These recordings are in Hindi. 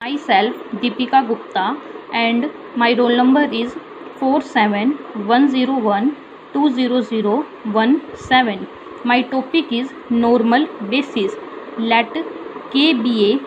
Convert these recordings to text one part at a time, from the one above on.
Myself Deepika Gupta and my roll number is 4710120017. My topic is normal basis. Let K be a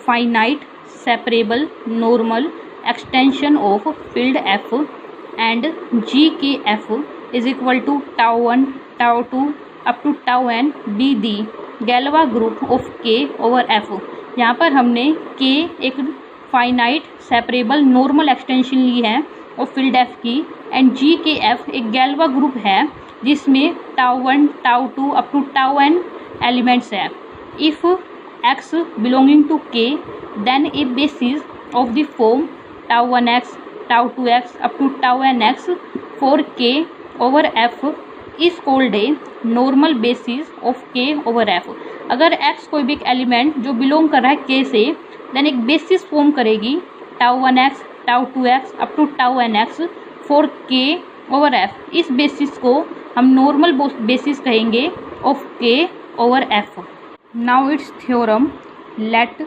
finite separable normal extension of field F and GKF is equal to tau 1, tau 2 up to tau n be the Galois group of K over F. यहाँ पर हमने K एक फाइनाइट सेपरेबल नॉर्मल एक्सटेंशन ली है और फील्ड F की, एंड GKF एक गैलोवा ग्रुप है जिसमें tau 1, tau 2 up to tau n elements है. If x belonging to K then a basis of the form tau 1x, tau 2x up to tau nx for K over F is called a normal basis of K over F. अगर x कोई भी एक एलिमेंट जो बिलोंग कर रहा है K से, देन एक बेसिस फॉर्म करेगी tau 1x, tau 2x up to tau nx for K over F. इस बेसिस को हम नॉर्मल बेसिस कहेंगे of K over F. Now it's theorem. Let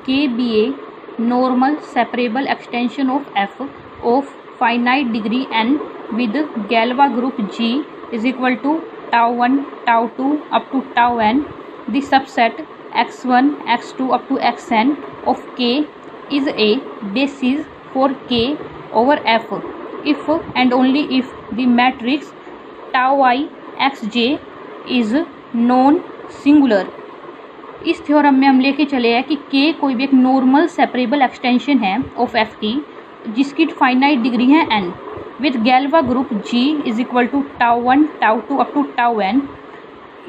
K be a normal separable extension of F of finite degree n with Galois group G is equal to tau 1, tau 2 up to tau n. The subset x1, x2 up to xn of K is a basis for K over F if and only if the matrix tau I xj is non singular. इस थ्योरम में हम लेके चले हैं कि K कोई भी एक नॉर्मल सेपरेबल एक्सटेंशन है ऑफ F की जिसकी फाइनाइट डिग्री है n with Galois group G is equal to tau 1, tau 2 up to tau n.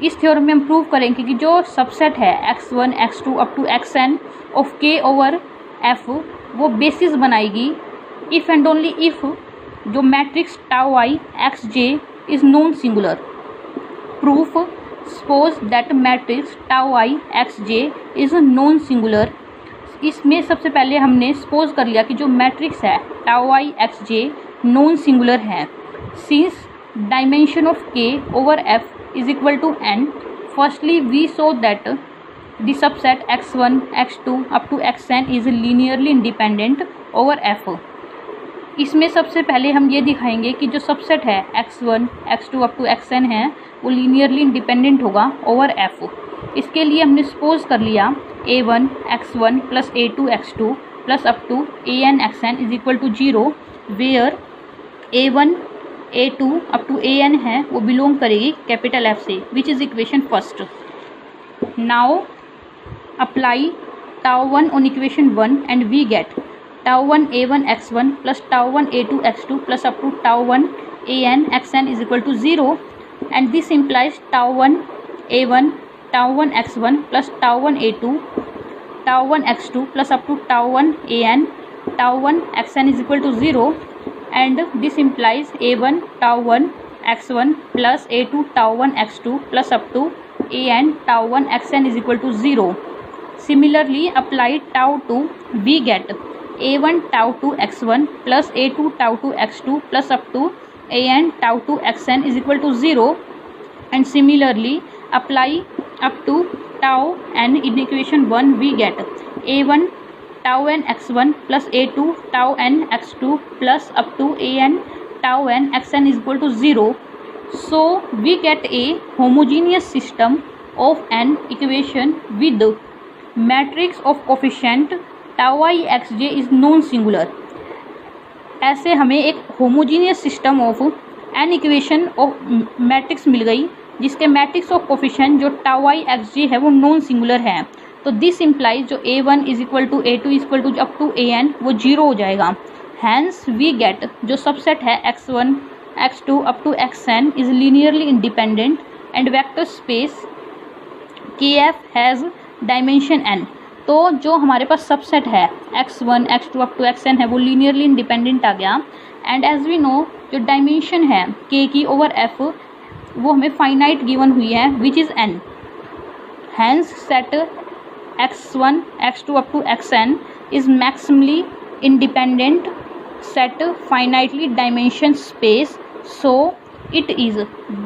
इस थ्योरम में हम प्रूव करेंगे कि जो सबसेट है x1, x2 up to xn of K over F वो बेसिस बनाएगी इफ़ एंड ओनली इफ़ जो matrix tau I xj is non singular. Proof. Suppose that matrix tau I xj is non singular. इसमें सबसे पहले हमने सपोज कर लिया कि जो मैट्रिक्स है tau I xj non singular है. Since dimension of K over F is equal to n, firstly we saw that the subset x1, x2 up to xn is linearly independent over F. इसमें सबसे पहले हम ये दिखाएंगे कि जो सबसेट है x1, x2 up to xn है वो लीनियरली इंडिपेंडेंट होगा ओवर F. इसके लिए हमने सपोज कर लिया a1 x1 plus a2 x2 plus up to an xn is equal to 0 where a1 a2 up to an है वो बिलोंग करेगी कैपिटल F से, which is equation first. Now apply tau 1 on equation 1 and we get tau 1 a1 x1 plus tau 1 a2 x2 plus up to tau 1 an xn is equal to 0 and this implies tau 1 a1 tau 1 x1 plus tau 1 a2 tau 1 x2 plus up to tau 1 an tau 1 xn is equal to 0 and this implies a1 tau 1 x1 plus a2 tau 1 x2 plus up to an tau 1 xn is equal to 0. Similarly, apply tau 2, we get a1 tau 2 x1 plus a2 tau 2 x2 plus up to an tau 2 xn is equal to 0. And similarly, apply up to tau n in equation 1, we get a1 tau n x1 plus a2 tau n x2 plus up to an tau n xn is equal to 0. So we get a homogeneous system of an equation with matrix of coefficient tau I xj is non singular. ऐसे हमें एक homogeneous system of an equation of matrix मिल गई जिसके matrix of coefficient जो tau I xj है वो non singular है. तो दिस इम्प्लाइज जो a1 is equal to a2 is equal to up to an वो 0 हो जाएगा. हैंस वी गेट जो सबसेट है x1, x2 up to xn is linearly independent and vector space kf has dimension n. तो जो हमारे पास सबसेट है x1, x2 up to xn है वो लीनियरली इंडिपेंडेंट आ गया. एंड एज वी नो जो डायमेंशन है k की ओवर f वो हमें फाइनाइट गिवन हुई है which is n. Hence set x1, x2 up to xn is maximally independent set finitely dimension space, so it is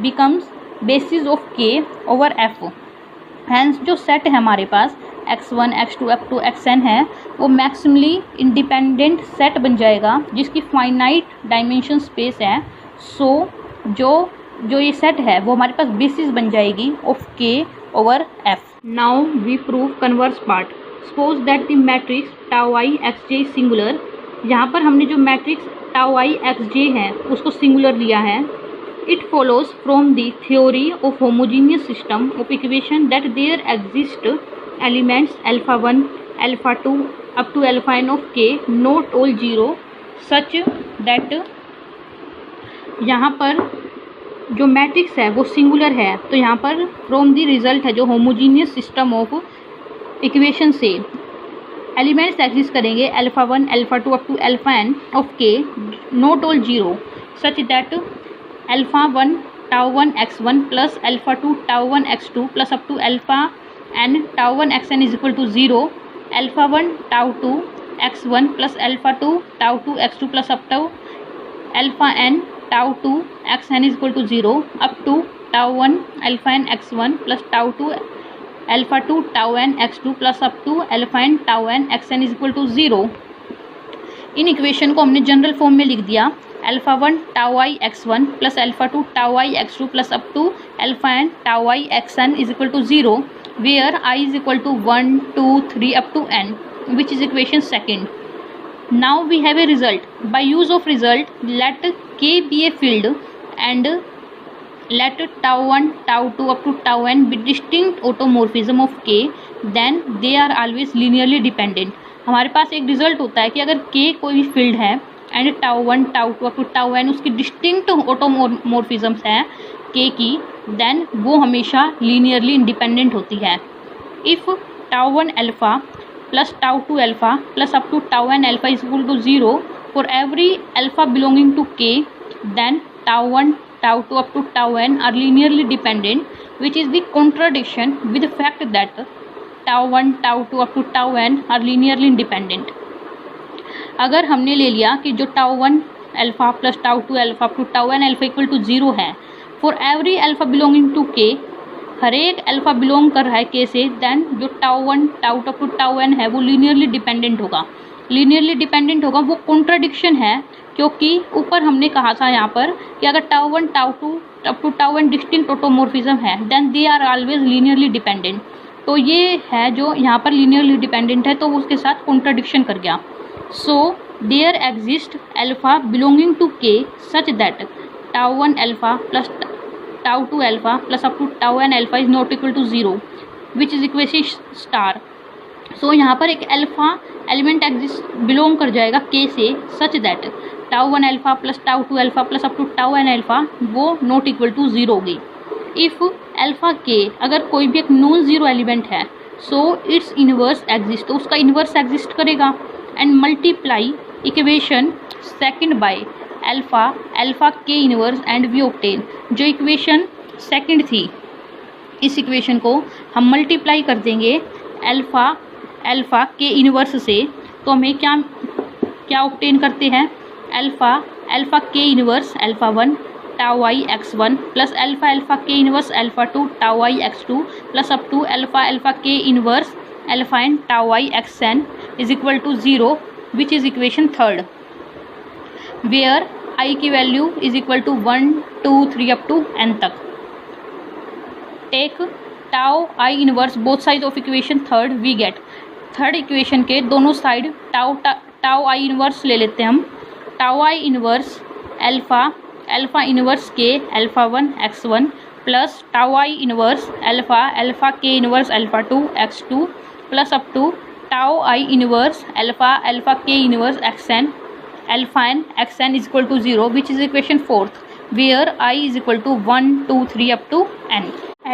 becomes basis of K over F. Hence जो सेट है हमारे पास x1 x2 up to xn है वो मैक्सिमली इंडिपेंडेंट सेट बन जाएगा जिसकी फाइनाइट डायमेंशन स्पेस है। सो जो ये सेट है वो हमारे पास बेसिस बन जाएगी of k over f। Now we prove converse part. Suppose that the matrix tau I X J singular. यहाँ पर हमने जो matrix tau I X J है उसको सिंगुलर लिया है। It follows from the theory of homogeneous system of equation that there exist elements alpha 1 alpha 2 up to alpha n of k not all zero such that. यहाँ पर जो मैट्रिक्स है वो सिंगुलर है तो यहाँ पर फ्रॉम द रिजल्ट है जो होमोजीनियस सिस्टम ऑफ इक्वेशन से एलिमेंट्स एग्जिस्ट करेंगे alpha 1 alpha 2 up to alpha n of k not all zero such that alpha 1 tau 1 x1 plus alpha 2 tau 1 x2 plus up to alpha n tau 1 xn is equal to zero. Alpha 1 tau 2 x1 plus alpha 2 tau 2 x2 plus up to alpha n tau 2 xn is equal to zero up to tau 1 alpha n x1 plus tau 2 alpha 2 tau n x2 plus up to alpha n tau n xn is equal to zero. इन इक्वेशन को हमने जनरल फॉर्म में लिख दिया alpha 1 tau I x1 plus alpha 2 tau I x2 plus up to alpha n tau I xn is equal to zero where I is equal to 1 2 3 up to n which is equation second. Now we have a result. By use of result, let k be a field and let tau 1 tau 2 up to tau n be distinct automorphism of k, then they are always linearly dependent. हमारे पास एक रिजल्ट होता है कि अगर k कोई भी फील्ड है and tau 1 tau 2 up to tau n उसकी डिस्टिंक्ट ऑटोमॉर्फिज्म्स हैं k की, देन वो हमेशा लीनियरली इंडिपेंडेंट होती है। If tau 1 alpha plus tau 2 alpha plus up to tau n alpha is equal to 0 for every alpha belonging to k, then tau 1 tau 2 up to tau n are linearly dependent, which is the contradiction with the fact that tau 1 tau 2 up to tau n are linearly independent. अगर हमने ले लिया कि जो tau 1 alpha plus tau 2 alpha up to tau n alpha equal to 0 है for every alpha belonging to k, हर एक अल्फ़ा बिलोंग कर रहा है के से, देन जो tau 1 tau 2 up to tau n है वो लीनियरली डिपेंडेंट होगा। लीनियरली डिपेंडेंट होगा वो कॉन्ट्राडिक्शन है क्योंकि ऊपर हमने कहा था यहाँ पर कि अगर tau 1 tau 2 up to tau n distinct automorphism है then they are always linearly dependent. तो ये है जो यहाँ पर लीनियरली डिपेंडेंट है तो उसके साथ कॉन्ट्राडिक्शन कर गया। So there exist alpha belonging to K such that tau 1 alpha plus tau 2 alpha plus up to tau n alpha is not equal to 0 which is equation star. So यहाँ पर एक अल्फा एलिमेंट एग्जिस्ट बिलोंग कर जाएगा k से such that tau 1 alpha plus tau 2 alpha plus up to tau n alpha वो नॉट इक्वल टू 0 होगी। इफ़ अल्फा k अगर कोई भी एक नॉन जीरो एलिमेंट है सो इट्स इन्वर्स एग्जिस्ट, तो उसका इन्वर्स एग्जिस्ट करेगा and multiply equation second by alpha k inverse and we obtain. जो इक्वेशन सेकंड थी इस इक्वेशन को हम मल्टीप्लाई कर देंगे अल्फा के इनवर्स से तो हमें क्या ऑब्टेन करते हैं alpha k inverse alpha 1 tau I x1 plus alpha k inverse alpha 2 tau I x2 plus up to alpha k inverse alpha n tau I xn is equal to 0 which is equation third where I की value is equal to 1 2 3 up to n तक। Take tau i inverse both side of equation third, we get third equation के दोनों साइड टाउ आई इनवर्स ले लेते हैं हम। Tau i inverse alpha inverse k alpha 1 x1 plus tau i inverse alpha k inverse alpha 2 x2 plus up to tau i inverse alpha k inverse xn alpha n xn is equal to 0 which is equation fourth where I is equal to 1 2 3 up to n.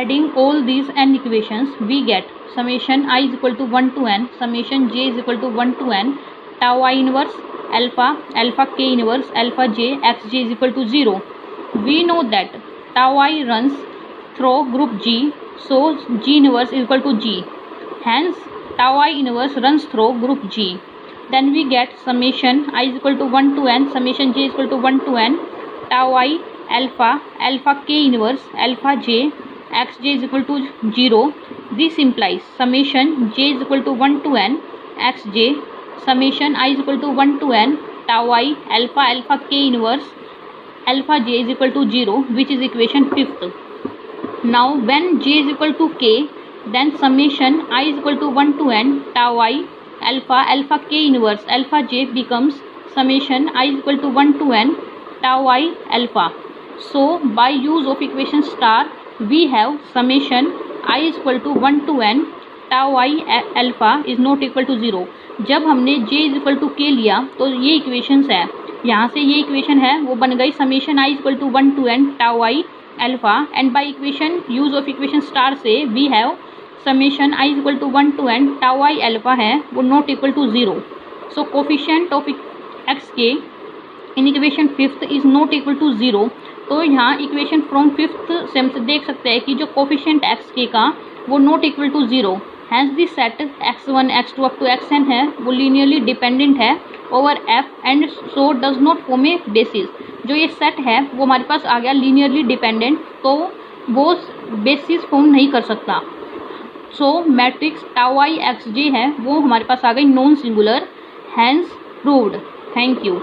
Adding all these n equations we get summation I is equal to 1 to n summation j is equal to 1 to n tau I inverse alpha k inverse alpha j xj is equal to 0. We know that tau I runs through group G, so G inverse is equal to G, hence tau I inverse runs through group G. Then we get summation I is equal to 1 to n summation j is equal to 1 to n tau I alpha k inverse alpha j x j is equal to 0, this implies summation j is equal to 1 to n x j summation i is equal to 1 to n tau i alpha alpha k inverse alpha j is equal to 0, which is equation 5th. Now when j is equal to k, then summation I is equal to 1 to n tau I alpha alpha k inverse alpha j becomes summation I is equal to 1 to n tau I alpha. So by use of equation star we have summation I is equal to 1 to n tau I alpha is not equal to 0. जब हमने j is equal to k लिया तो ये इक्वेशंस है, यहाँ से ये इक्वेशन है वो बन गई summation i equal to 1 to n tau i alpha, and by equation use of equation star से we have summation i equal to 1 to n tau i alpha है वो not equal to 0. So coefficient of x k in equation 5th is not equal to 0. तो यहाँ इक्वेशन फ्रॉम 5th से हम देख सकते हैं कि जो कोफिशिएंट एक्स के का वो not equal to 0. Hence this set x1 x2 up to xn है वो लीनियरली डिपेंडेंट है over f and so does not form a basis. जो ये सेट है वो हमारे पास आ गया लीनियरली डिपेंडेंट, तो वो बेसिस फॉर्म नहीं कर सकता. So matrix tau I X J है वो हमारे पास आ गई non singular, hence proved. Thank you.